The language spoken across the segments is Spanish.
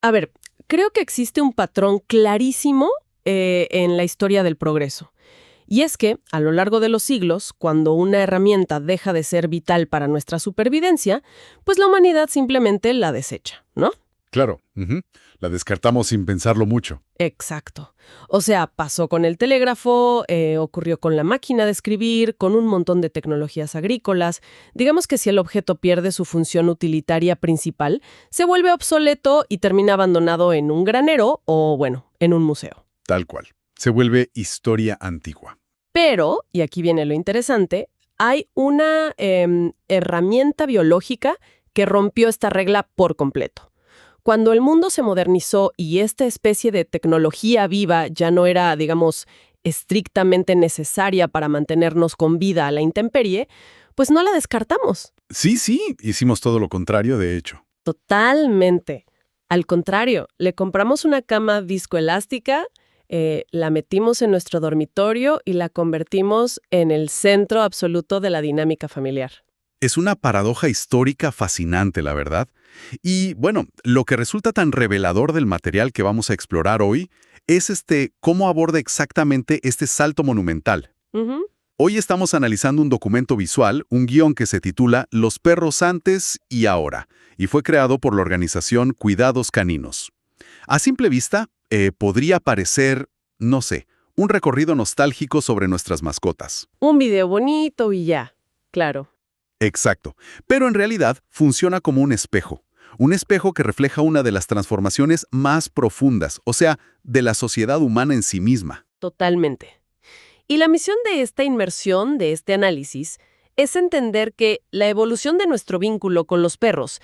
A ver, creo que existe un patrón clarísimo en la historia del progreso. Y es que, a lo largo de los siglos, cuando una herramienta deja de ser vital para nuestra supervivencia, pues la humanidad simplemente la desecha, ¿no? Claro, la descartamos sin pensarlo mucho. Exacto. O sea, pasó con el telégrafo, ocurrió con la máquina de escribir, con un montón de tecnologías agrícolas. Digamos que si el objeto pierde su función utilitaria principal, se vuelve obsoleto y termina abandonado en un granero o, bueno, en un museo. Tal cual. Se vuelve historia antigua. Pero, y aquí viene lo interesante, hay una herramienta biológica que rompió esta regla por completo. Cuando el mundo se modernizó y esta especie de tecnología viva ya no era, digamos, estrictamente necesaria para mantenernos con vida a la intemperie, pues no la descartamos. Sí, hicimos todo lo contrario, de hecho. Totalmente. Al contrario, le compramos una cama viscoelástica, la metimos en nuestro dormitorio y la convertimos en el centro absoluto de la dinámica familiar. Es una paradoja histórica fascinante, la verdad. Y bueno, lo que resulta tan revelador del material que vamos a explorar hoy es cómo aborda exactamente este salto monumental. Ujú. Hoy estamos analizando un documento visual, un guión que se titula Los perros antes y ahora, y fue creado por la organización Cuidados Caninos. A simple vista, podría parecer, no sé, un recorrido nostálgico sobre nuestras mascotas. Un video bonito y ya, claro. Exacto, pero en realidad funciona como un espejo que refleja una de las transformaciones más profundas, o sea, de la sociedad humana en sí misma. Totalmente. Y la misión de esta inmersión, de este análisis, es entender que la evolución de nuestro vínculo con los perros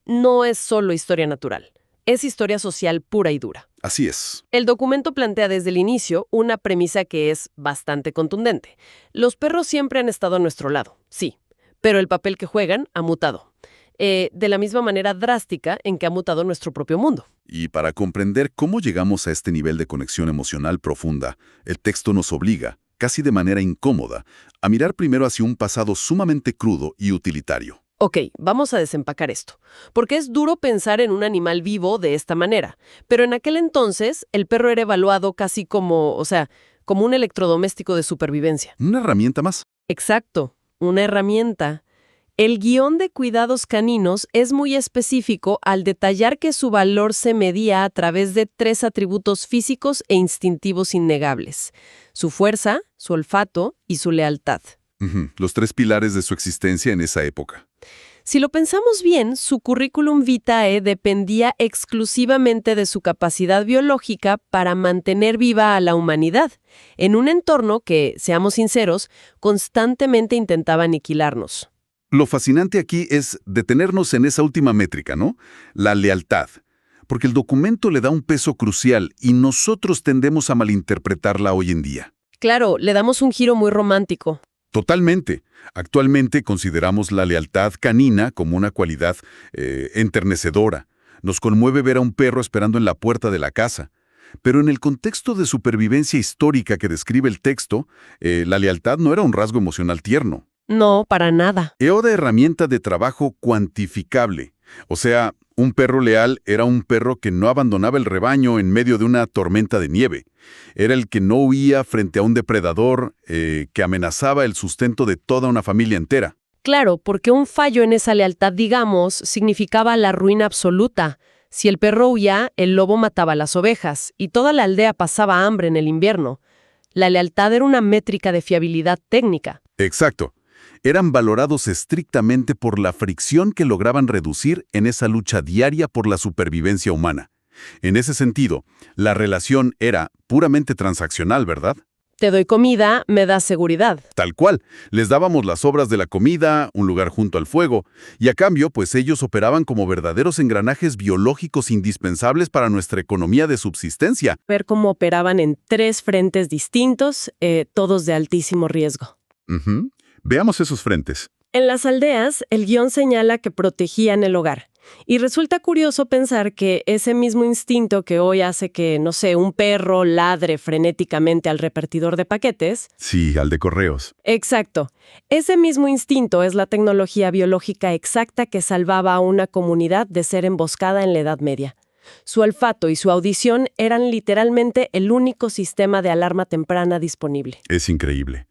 no es solo historia natural, es historia social pura y dura. Así es. El documento plantea desde el inicio una premisa que es bastante contundente. Los perros siempre han estado a nuestro lado, sí, pero el papel que juegan ha mutado. De la misma manera drástica en que ha mutado nuestro propio mundo. Y para comprender cómo llegamos a este nivel de conexión emocional profunda, el texto nos obliga, casi de manera incómoda, a mirar primero hacia un pasado sumamente crudo y utilitario. Ok, vamos a desempacar esto, porque es duro pensar en un animal vivo de esta manera, pero en aquel entonces el perro era evaluado casi como, como un electrodoméstico de supervivencia. Una herramienta más. Exacto, una herramienta. El guión de Cuidados Caninos es muy específico al detallar que su valor se medía a través de 3 atributos físicos e instintivos innegables: su fuerza, su olfato y su lealtad. Los 3 pilares de su existencia en esa época. Si lo pensamos bien, su currículum vitae dependía exclusivamente de su capacidad biológica para mantener viva a la humanidad, en un entorno que, seamos sinceros, constantemente intentaba aniquilarnos. Lo fascinante aquí es detenernos en esa última métrica, ¿no? La lealtad. Porque el documento le da un peso crucial y nosotros tendemos a malinterpretarla hoy en día. Claro, le damos un giro muy romántico. Totalmente. Actualmente consideramos la lealtad canina como una cualidad enternecedora. Nos conmueve ver a un perro esperando en la puerta de la casa. Pero en el contexto de supervivencia histórica que describe el texto, la lealtad no era un rasgo emocional tierno. No, para nada. Era una herramienta de trabajo cuantificable. O sea, un perro leal era un perro que no abandonaba el rebaño en medio de una tormenta de nieve. Era el que no huía frente a un depredador que amenazaba el sustento de toda una familia entera. Claro, porque un fallo en esa lealtad, digamos, significaba la ruina absoluta. Si el perro huía, el lobo mataba a las ovejas, y toda la aldea pasaba hambre en el invierno. La lealtad era una métrica de fiabilidad técnica. Exacto. Eran valorados estrictamente por la fricción que lograban reducir en esa lucha diaria por la supervivencia humana. En ese sentido, la relación era puramente transaccional, ¿verdad? Te doy comida, me das seguridad. Tal cual. Les dábamos las sobras de la comida, un lugar junto al fuego, y a cambio, pues ellos operaban como verdaderos engranajes biológicos indispensables para nuestra economía de subsistencia. Ver cómo operaban en 3 frentes distintos, todos de altísimo riesgo. Ujú. Veamos esos frentes. En las aldeas, el guión señala que protegían el hogar. Y resulta curioso pensar que ese mismo instinto que hoy hace que, no sé, un perro ladre frenéticamente al repartidor de paquetes. Sí, al de correos. Exacto. Ese mismo instinto es la tecnología biológica exacta que salvaba a una comunidad de ser emboscada en la Edad Media. Su olfato y su audición eran literalmente el único sistema de alarma temprana disponible. Es increíble.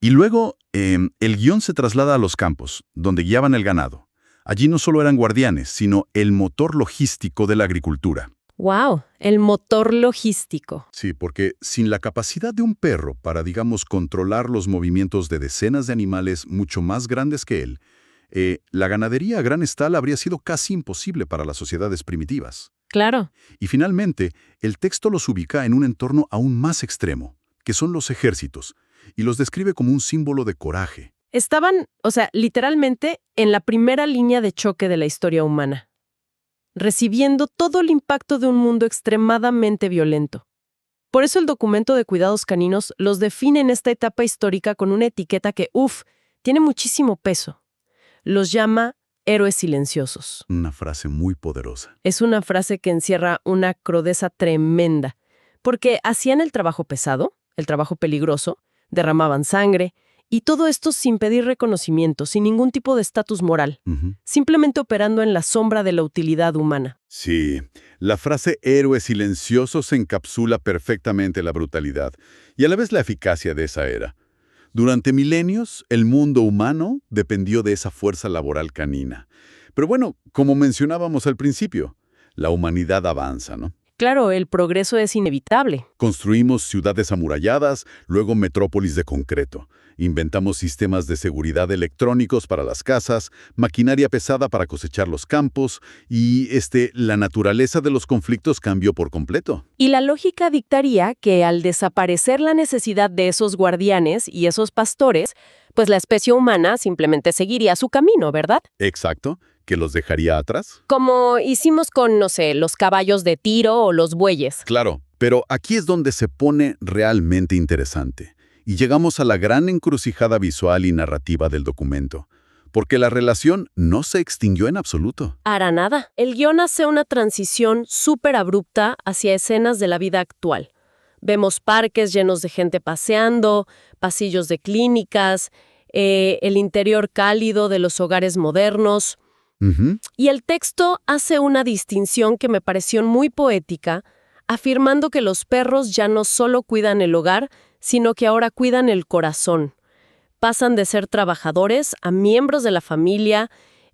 Y luego, el guión se traslada a los campos, donde guiaban el ganado. Allí no solo eran guardianes, sino el motor logístico de la agricultura. ¡Wow! El motor logístico. Sí, porque sin la capacidad de un perro para, digamos, controlar los movimientos de decenas de animales mucho más grandes que él, la ganadería a gran escala habría sido casi imposible para las sociedades primitivas. Claro. Y finalmente, el texto los ubica en un entorno aún más extremo, que son los ejércitos, y los describe como un símbolo de coraje. Estaban, literalmente en la primera línea de choque de la historia humana, recibiendo todo el impacto de un mundo extremadamente violento. Por eso el documento de cuidados caninos los define en esta etapa histórica con una etiqueta que, tiene muchísimo peso. Los llama héroes silenciosos. Una frase muy poderosa. Es una frase que encierra una crudeza tremenda, porque hacían el trabajo pesado, el trabajo peligroso, derramaban sangre, y todo esto sin pedir reconocimiento, sin ningún tipo de estatus moral, simplemente operando en la sombra de la utilidad humana. Sí, la frase héroe silencioso se encapsula perfectamente la brutalidad y a la vez la eficacia de esa era. Durante milenios, el mundo humano dependió de esa fuerza laboral canina. Pero bueno, como mencionábamos al principio, la humanidad avanza, ¿no? Claro, el progreso es inevitable. Construimos ciudades amuralladas, luego metrópolis de concreto. Inventamos sistemas de seguridad electrónicos para las casas, maquinaria pesada para cosechar los campos y la naturaleza de los conflictos cambió por completo. Y la lógica dictaría que al desaparecer la necesidad de esos guardianes y esos pastores, pues la especie humana simplemente seguiría su camino, ¿verdad? Exacto. ¿Que los dejaría atrás? Como hicimos con, los caballos de tiro o los bueyes. Claro, pero aquí es donde se pone realmente interesante. Y llegamos a la gran encrucijada visual y narrativa del documento. Porque la relación no se extinguió en absoluto. Para nada. El guión hace una transición súper abrupta hacia escenas de la vida actual. Vemos parques llenos de gente paseando, pasillos de clínicas, el interior cálido de los hogares modernos. Y el texto hace una distinción que me pareció muy poética, afirmando que los perros ya no solo cuidan el hogar, sino que ahora cuidan el corazón. Pasan de ser trabajadores a miembros de la familia,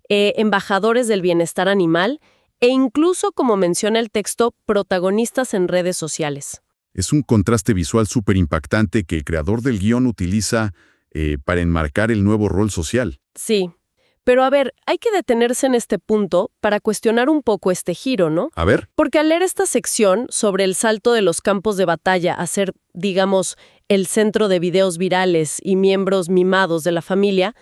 embajadores del bienestar animal e incluso, como menciona el texto, protagonistas en redes sociales. Es un contraste visual súper impactante que el creador del guión utiliza para enmarcar el nuevo rol social. Sí. Pero a ver, hay que detenerse en este punto para cuestionar un poco este giro, ¿no? A ver. Porque al leer esta sección sobre el salto de los campos de batalla a ser, digamos, el centro de videos virales y miembros mimados de la familia,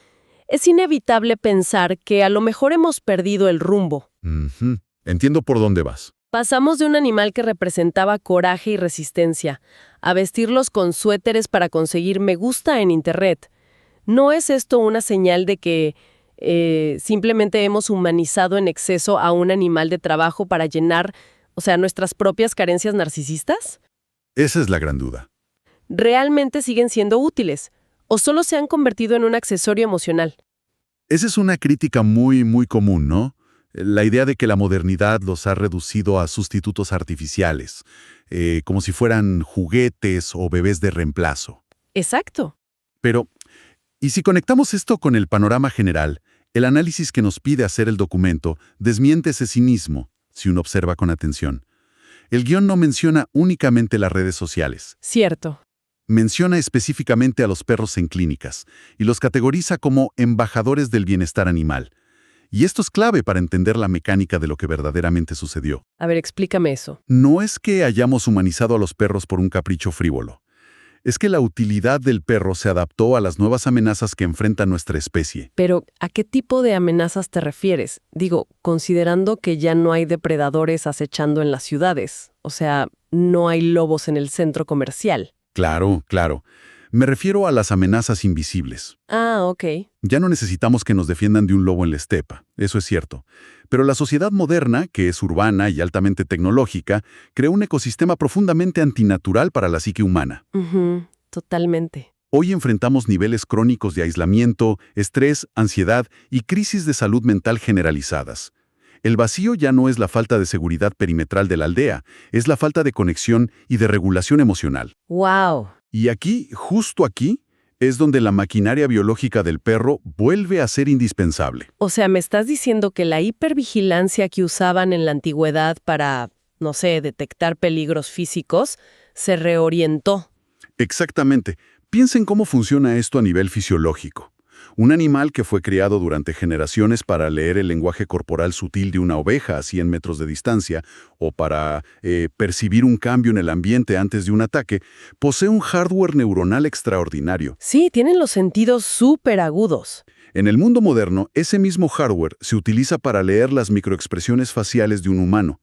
es inevitable pensar que a lo mejor hemos perdido el rumbo. Entiendo por dónde vas. Pasamos de un animal que representaba coraje y resistencia a vestirlos con suéteres para conseguir me gusta en Internet. ¿No es esto una señal de que simplemente hemos humanizado en exceso a un animal de trabajo para llenar, nuestras propias carencias narcisistas? Esa es la gran duda. ¿Realmente siguen siendo útiles? ¿O solo se han convertido en un accesorio emocional? Esa es una crítica muy, muy común, ¿no? La idea de que la modernidad los ha reducido a sustitutos artificiales, como si fueran juguetes o bebés de reemplazo. Exacto. Pero, ¿y si conectamos esto con el panorama general? El análisis que nos pide hacer el documento desmiente ese cinismo, si uno observa con atención. El guión no menciona únicamente las redes sociales. Cierto. Menciona específicamente a los perros en clínicas y los categoriza como embajadores del bienestar animal. Y esto es clave para entender la mecánica de lo que verdaderamente sucedió. A ver, explícame eso. No es que hayamos humanizado a los perros por un capricho frívolo. Es que la utilidad del perro se adaptó a las nuevas amenazas que enfrenta nuestra especie. Pero, ¿a qué tipo de amenazas te refieres? Digo, considerando que ya no hay depredadores acechando en las ciudades. No hay lobos en el centro comercial. Claro, claro. Me refiero a las amenazas invisibles. Ah, ok. Ya no necesitamos que nos defiendan de un lobo en la estepa, eso es cierto. Pero la sociedad moderna, que es urbana y altamente tecnológica, creó un ecosistema profundamente antinatural para la psique humana. Totalmente. Hoy enfrentamos niveles crónicos de aislamiento, estrés, ansiedad y crisis de salud mental generalizadas. El vacío ya no es la falta de seguridad perimetral de la aldea, es la falta de conexión y de regulación emocional. ¡Wow! Y aquí, justo aquí, es donde la maquinaria biológica del perro vuelve a ser indispensable. O sea, me estás diciendo que la hipervigilancia que usaban en la antigüedad para, no sé, detectar peligros físicos, se reorientó. Exactamente. Piensen cómo funciona esto a nivel fisiológico. Un animal que fue criado durante generaciones para leer el lenguaje corporal sutil de una oveja a 100 metros de distancia o para percibir un cambio en el ambiente antes de un ataque, posee un hardware neuronal extraordinario. Sí, tienen los sentidos súper agudos. En el mundo moderno, ese mismo hardware se utiliza para leer las microexpresiones faciales de un humano.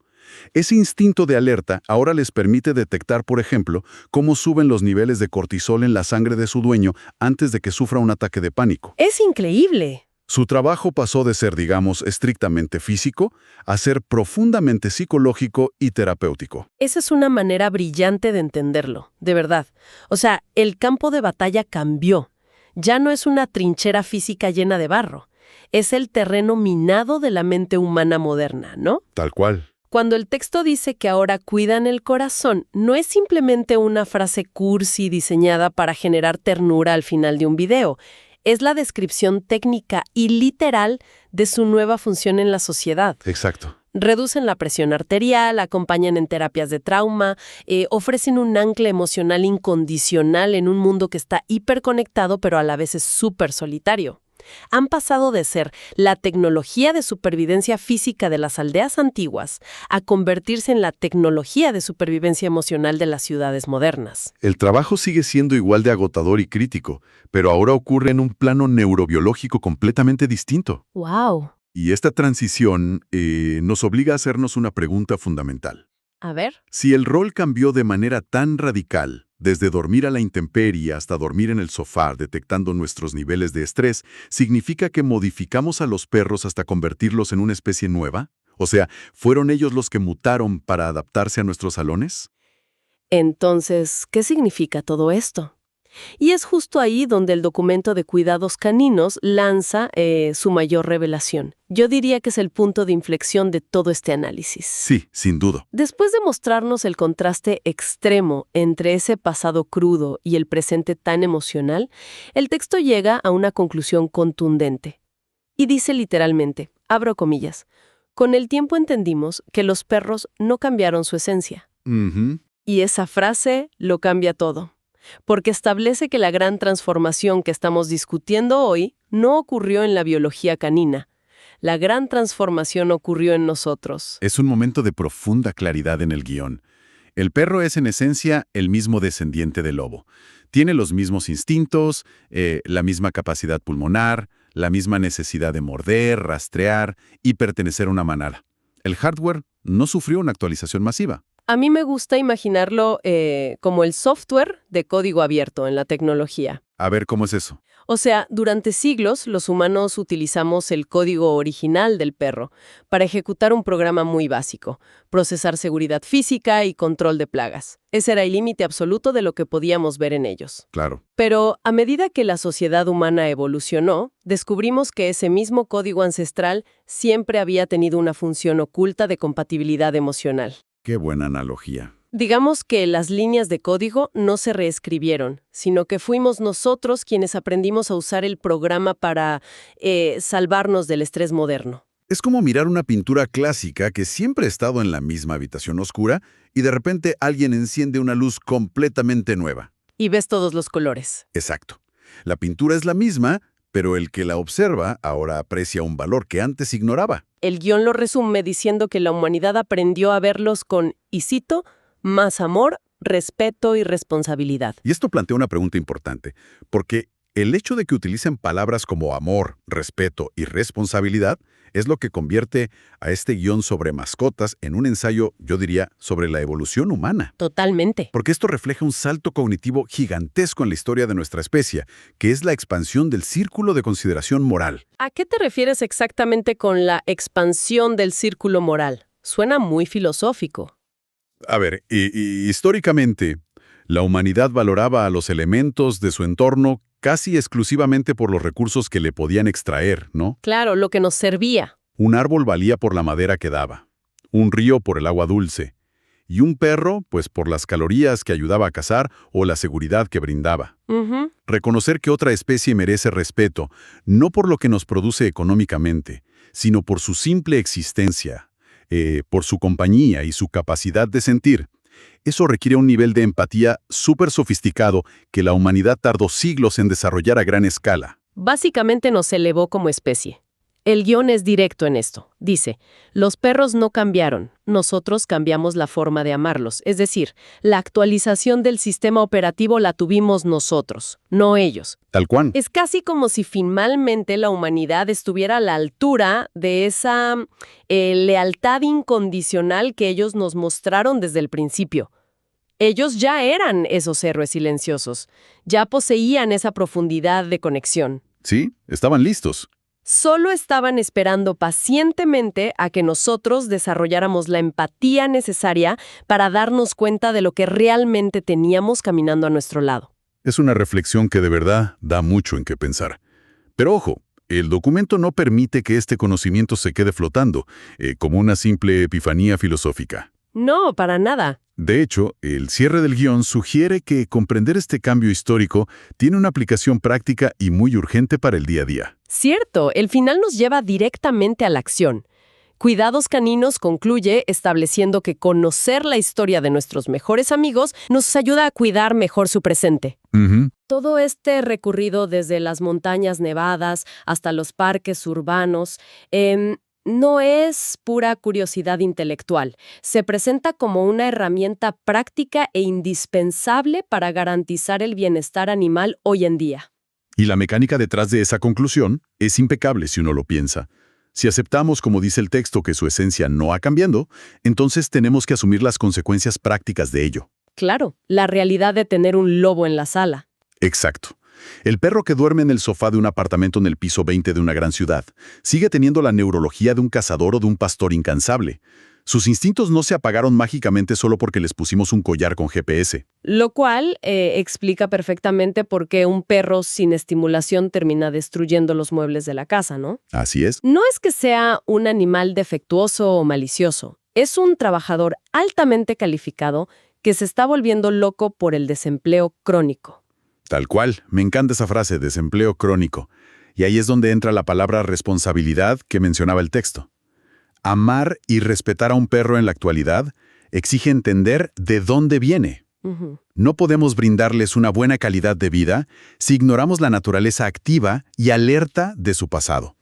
Ese instinto de alerta ahora les permite detectar, por ejemplo, cómo suben los niveles de cortisol en la sangre de su dueño antes de que sufra un ataque de pánico. Es increíble. Su trabajo pasó de ser, digamos, estrictamente físico a ser profundamente psicológico y terapéutico. Esa es una manera brillante de entenderlo, de verdad. O sea, el campo de batalla cambió. Ya no es una trinchera física llena de barro. Es el terreno minado de la mente humana moderna, ¿no? Tal cual. Cuando el texto dice que ahora cuidan el corazón, no es simplemente una frase cursi diseñada para generar ternura al final de un video. Es la descripción técnica y literal de su nueva función en la sociedad. Exacto. Reducen la presión arterial, acompañan en terapias de trauma, ofrecen un ancla emocional incondicional en un mundo que está hiperconectado pero a la vez es súper solitario. Han pasado de ser la tecnología de supervivencia física de las aldeas antiguas a convertirse en la tecnología de supervivencia emocional de las ciudades modernas. El trabajo sigue siendo igual de agotador y crítico, pero ahora ocurre en un plano neurobiológico completamente distinto. ¡Wow! Y esta transición nos obliga a hacernos una pregunta fundamental. A ver. Si el rol cambió de manera tan radical, desde dormir a la intemperie hasta dormir en el sofá detectando nuestros niveles de estrés, ¿significa que modificamos a los perros hasta convertirlos en una especie nueva? O sea, ¿fueron ellos los que mutaron para adaptarse a nuestros salones? Entonces, ¿qué significa todo esto? Y es justo ahí donde el documento de cuidados caninos lanza su mayor revelación. Yo diría que es el punto de inflexión de todo este análisis. Sí, sin duda. Después de mostrarnos el contraste extremo entre ese pasado crudo y el presente tan emocional, el texto llega a una conclusión contundente. Y dice literalmente, abro comillas, con el tiempo entendimos que los perros no cambiaron su esencia. Y esa frase lo cambia todo. Porque establece que la gran transformación que estamos discutiendo hoy no ocurrió en la biología canina. La gran transformación ocurrió en nosotros. Es un momento de profunda claridad en el guión. El perro es en esencia el mismo descendiente del lobo. Tiene los mismos instintos, la misma capacidad pulmonar, la misma necesidad de morder, rastrear y pertenecer a una manada. El hardware no sufrió una actualización masiva. A mí me gusta imaginarlo como el software de código abierto en la tecnología. A ver, ¿cómo es eso? O sea, durante siglos los humanos utilizamos el código original del perro para ejecutar un programa muy básico, procesar seguridad física y control de plagas. Ese era el límite absoluto de lo que podíamos ver en ellos. Claro. Pero a medida que la sociedad humana evolucionó, descubrimos que ese mismo código ancestral siempre había tenido una función oculta de compatibilidad emocional. Qué buena analogía. Digamos que las líneas de código no se reescribieron, sino que fuimos nosotros quienes aprendimos a usar el programa para salvarnos del estrés moderno. Es como mirar una pintura clásica que siempre ha estado en la misma habitación oscura y de repente alguien enciende una luz completamente nueva. Y ves todos los colores. Exacto. La pintura es la misma, pero el que la observa ahora aprecia un valor que antes ignoraba. El guión lo resume diciendo que la humanidad aprendió a verlos con, y cito, más amor, respeto y responsabilidad. Y esto plantea una pregunta importante, porque el hecho de que utilicen palabras como amor, respeto y responsabilidad es lo que convierte a este guión sobre mascotas en un ensayo, yo diría, sobre la evolución humana. Totalmente. Porque esto refleja un salto cognitivo gigantesco en la historia de nuestra especie, que es la expansión del círculo de consideración moral. ¿A qué te refieres exactamente con la expansión del círculo moral? Suena muy filosófico. A ver, históricamente, la humanidad valoraba a los elementos de su entorno casi exclusivamente por los recursos que le podían extraer, ¿no? Claro, lo que nos servía. Un árbol valía por la madera que daba, un río por el agua dulce, y un perro, pues por las calorías que ayudaba a cazar o la seguridad que brindaba. Ujú. Reconocer que otra especie merece respeto, no por lo que nos produce económicamente, sino por su simple existencia, por su compañía y su capacidad de sentir. Eso requiere un nivel de empatía súper sofisticado que la humanidad tardó siglos en desarrollar a gran escala. Básicamente nos elevó como especie. El guión es directo en esto. Dice, los perros no cambiaron, nosotros cambiamos la forma de amarlos. Es decir, la actualización del sistema operativo la tuvimos nosotros, no ellos. Tal cual. Es casi como si finalmente la humanidad estuviera a la altura de esa lealtad incondicional que ellos nos mostraron desde el principio. Ellos ya eran esos héroes silenciosos, ya poseían esa profundidad de conexión. Sí, estaban listos. Solo estaban esperando pacientemente a que nosotros desarrolláramos la empatía necesaria para darnos cuenta de lo que realmente teníamos caminando a nuestro lado. Es una reflexión que de verdad da mucho en qué pensar. Pero ojo, el documento no permite que este conocimiento se quede flotando, como una simple epifanía filosófica. No, para nada. De hecho, el cierre del guión sugiere que comprender este cambio histórico tiene una aplicación práctica y muy urgente para el día a día. Cierto, el final nos lleva directamente a la acción. Cuidados Caninos concluye estableciendo que conocer la historia de nuestros mejores amigos nos ayuda a cuidar mejor su presente. Ujú. Todo este recorrido desde las montañas nevadas hasta los parques urbanos no es pura curiosidad intelectual. Se presenta como una herramienta práctica e indispensable para garantizar el bienestar animal hoy en día. Y la mecánica detrás de esa conclusión es impecable si uno lo piensa. Si aceptamos, como dice el texto, que su esencia no va cambiando, entonces tenemos que asumir las consecuencias prácticas de ello. Claro, la realidad de tener un lobo en la sala. Exacto. El perro que duerme en el sofá de un apartamento en el piso 20 de una gran ciudad sigue teniendo la neurología de un cazador o de un pastor incansable. Sus instintos no se apagaron mágicamente solo porque les pusimos un collar con GPS. Lo cual explica perfectamente por qué un perro sin estimulación termina destruyendo los muebles de la casa, ¿no? Así es. No es que sea un animal defectuoso o malicioso. Es un trabajador altamente calificado que se está volviendo loco por el desempleo crónico. Tal cual. Me encanta esa frase, desempleo crónico. Y ahí es donde entra la palabra responsabilidad que mencionaba el texto. Amar y respetar a un perro en la actualidad exige entender de dónde viene. Ujú. No podemos brindarles una buena calidad de vida si ignoramos la naturaleza activa y alerta de su pasado.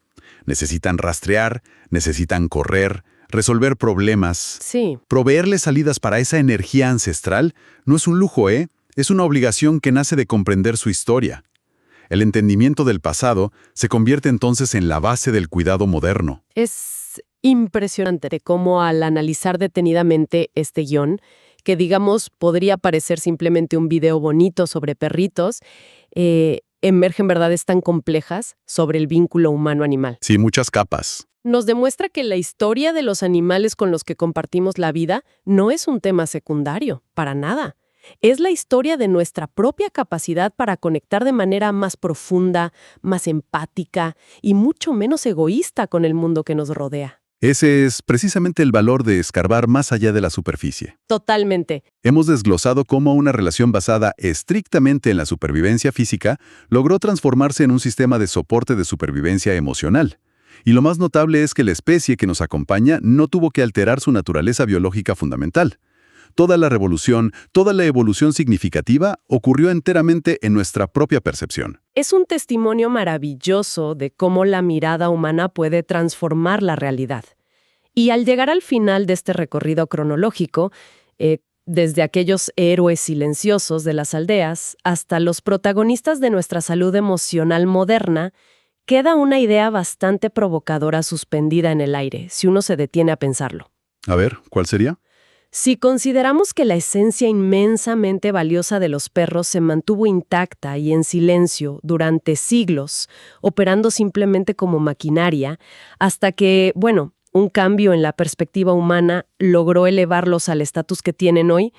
Necesitan rastrear, necesitan correr, resolver problemas. Sí. Proveerles salidas para esa energía ancestral no es un lujo, es una obligación que nace de comprender su historia. El entendimiento del pasado se convierte entonces en la base del cuidado moderno. Es impresionante de cómo al analizar detenidamente este guión, que digamos podría parecer simplemente un video bonito sobre perritos, emergen verdades tan complejas sobre el vínculo humano-animal. Sí, muchas capas. Nos demuestra que la historia de los animales con los que compartimos la vida no es un tema secundario, para nada. Es la historia de nuestra propia capacidad para conectar de manera más profunda, más empática y mucho menos egoísta con el mundo que nos rodea. Ese es precisamente el valor de escarbar más allá de la superficie. Totalmente. Hemos desglosado cómo una relación basada estrictamente en la supervivencia física logró transformarse en un sistema de soporte de supervivencia emocional. Y lo más notable es que la especie que nos acompaña no tuvo que alterar su naturaleza biológica fundamental. Toda la evolución significativa ocurrió enteramente en nuestra propia percepción. Es un testimonio maravilloso de cómo la mirada humana puede transformar la realidad. Y al llegar al final de este recorrido cronológico, desde aquellos héroes silenciosos de las aldeas hasta los protagonistas de nuestra salud emocional moderna, queda una idea bastante provocadora suspendida en el aire, si uno se detiene a pensarlo. A ver, ¿cuál sería? Si consideramos que la esencia inmensamente valiosa de los perros se mantuvo intacta y en silencio durante siglos, operando simplemente como maquinaria, hasta que, un cambio en la perspectiva humana logró elevarlos al estatus que tienen hoy,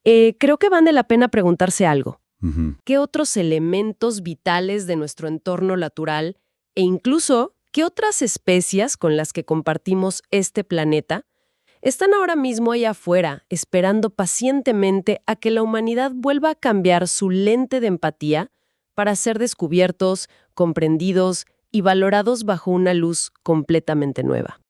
creo que vale la pena preguntarse algo. Ujú. ¿Qué otros elementos vitales de nuestro entorno natural e incluso ¿Qué otras especies con las que compartimos este planeta están ahora mismo allá afuera, esperando pacientemente a que la humanidad vuelva a cambiar su lente de empatía para ser descubiertos, comprendidos y valorados bajo una luz completamente nueva?